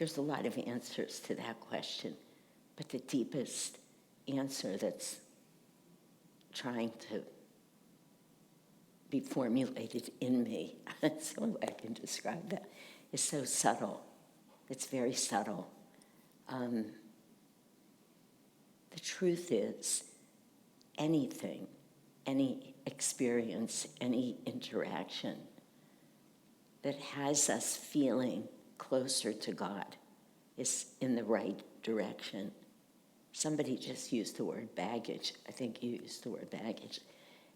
there's a lot of answers to that question, but the deepest answer that's trying to be formulated in me, that's the only way I can describe that, is so subtle. It's very subtle. The truth is, anything, any experience, any interaction that has us feeling closer to God is in the right direction. Somebody just used the word baggage. I think you used the word baggage.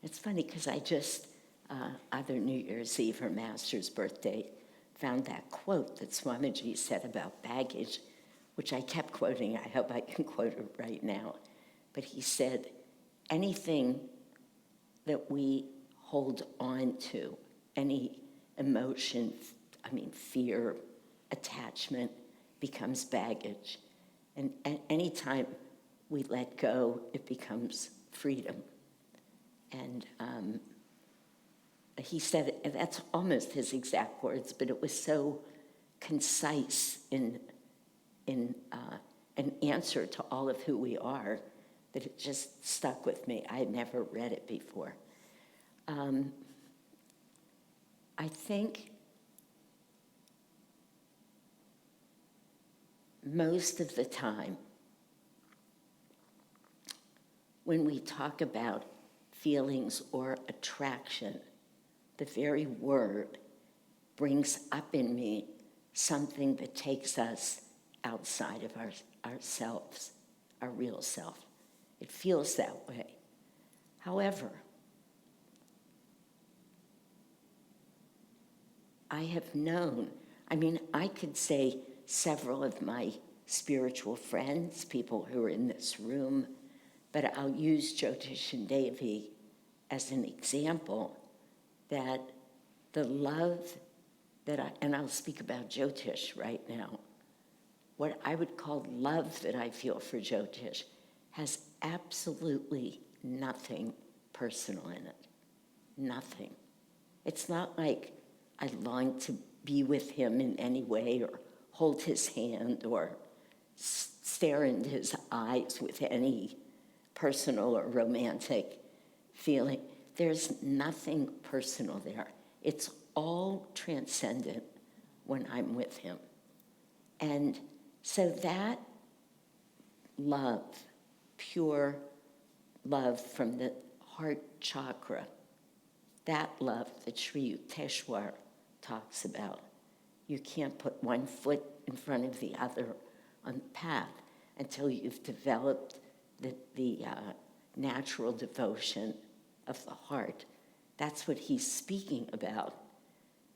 It's funny because I just, either New Year's Eve or Master's birthday, found that quote that Swamiji said about baggage, which I kept quoting. I hope I can quote it right now. But he said, anything that we hold on to, any emotion, fear, attachment, becomes baggage. And anytime we let go, it becomes freedom. And he said, and that's almost his exact words, but it was so concise in an answer to all of who we are that it just stuck with me. I had never read it before. I think most of the time when we talk about feelings or attraction, the very word brings up in me something that takes us outside of ourselves, our real self. It feels that way. However, I have known, I could say several of my spiritual friends, people who are in this room, but I'll use Jyotish and Devi as an example that the love that and I'll speak about Jyotish right now, what I would call love that I feel for Jyotish has absolutely nothing personal in it. Nothing. It's not like I long to be with him in any way or hold his hand or stare into his eyes with any personal or romantic feeling. There's nothing personal there. It's all transcendent when I'm with him. And so that love, pure love from the heart chakra, that love that Sri Yukteswar talks about, you can't put one foot in front of the other on the path until you've developed the natural devotion of the heart. That's what he's speaking about.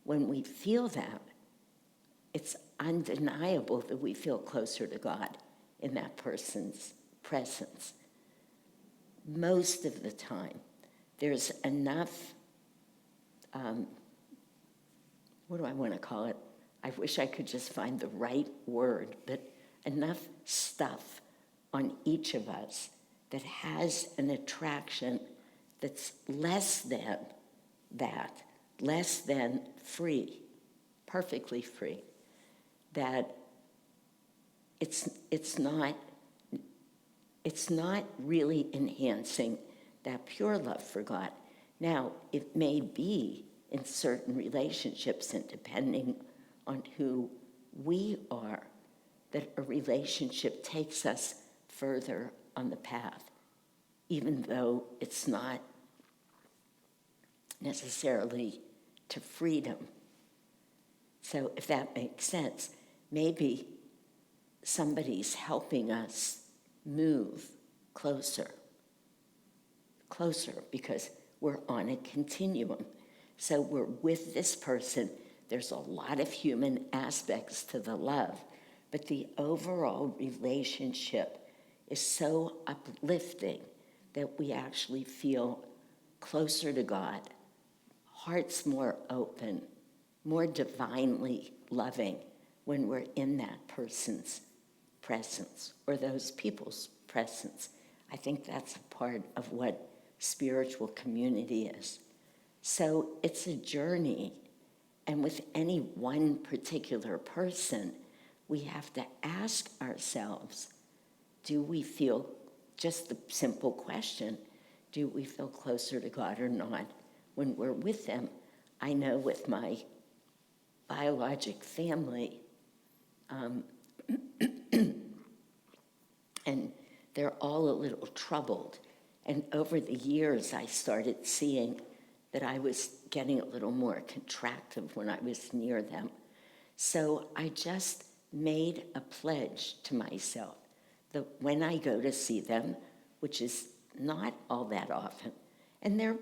When we feel that, it's undeniable that we feel closer to God in that person's presence. Most of the time, there's enough, what do I want to call it? I wish I could just find the right word, but enough stuff on each of us that has an attraction that's less than that, less than free, perfectly free, that it's not really enhancing that pure love for God. Now, it may be in certain relationships, and depending on who we are, that a relationship takes us further on the path, even though it's not necessarily to freedom. So if that makes sense, maybe somebody's helping us move closer because we're on a continuum. So we're with this person. There's a lot of human aspects to the love, but the overall relationship is so uplifting that we actually feel closer to God, hearts more open, more divinely loving when we're in that person's presence or those people's presence. I think that's a part of what spiritual community is. So it's a journey, and with any one particular person, we have to ask ourselves, do we feel, just the simple question, do we feel closer to God or not when we're with them? I know with my biologic family, and they're all a little troubled. And over the years, I started seeing that I was getting a little more contractive when I was near them. So I just made a pledge to myself that when I go to see them, which is not all that often, and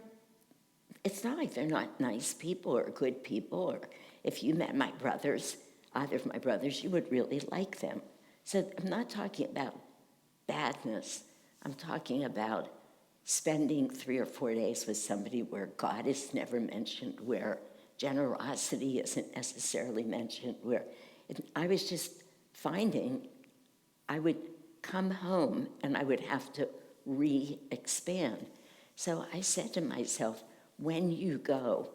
it's not like they're not nice people or good people, or if you met my brothers, either of my brothers, you would really like them. So I'm not talking about badness. I'm talking about spending 3 or 4 days with somebody where God is never mentioned, where generosity isn't necessarily mentioned, where I was just finding I would come home and I would have to re-expand. So I said to myself, when you go,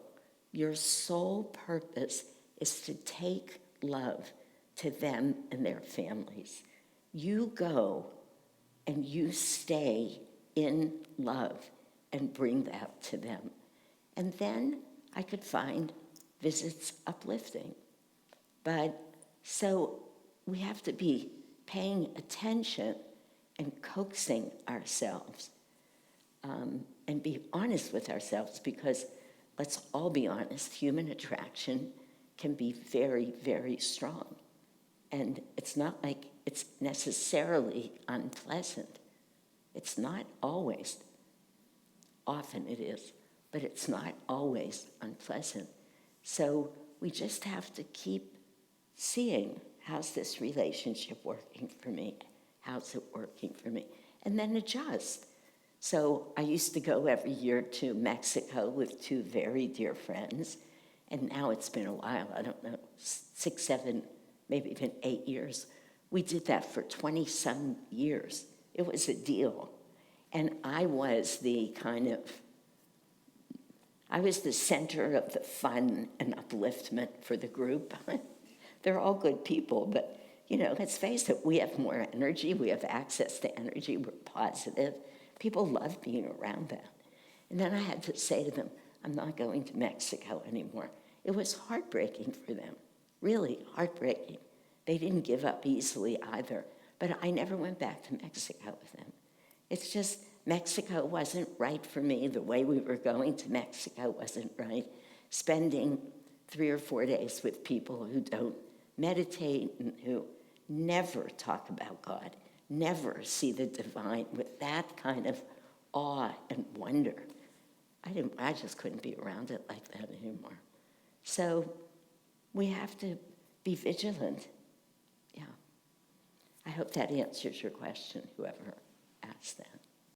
your sole purpose is to take love to them and their families. You go and you stay in love and bring that to them. And then I could find visits uplifting. But so we have to be paying attention and coaxing ourselves, and be honest with ourselves, because let's all be honest, human attraction can be very, very strong. And it's not like it's necessarily unpleasant. It's not always. Often it is, but it's not always unpleasant. So we just have to keep seeing, how's this relationship working for me? How's it working for me? And then adjust. So I used to go every year to Mexico with 2 very dear friends, and now it's been a while, I don't know, 6, 7, maybe even 8 years. We did that for 20-some years. It was a deal. And I was the center of the fun and upliftment for the group. They're all good people, but, let's face it, we have more energy, we have access to energy, we're positive. People love being around that. And then I had to say to them, I'm not going to Mexico anymore. It was heartbreaking for them, really heartbreaking. They didn't give up easily either, but I never went back to Mexico with them. It's just Mexico wasn't right for me. The way we were going to Mexico wasn't right. Spending 3 or 4 days with people who don't meditate and who never talk about God, never see the divine with that kind of awe and wonder. I just couldn't be around it like that anymore. So we have to be vigilant. Yeah. I hope that answers your question, whoever asked that.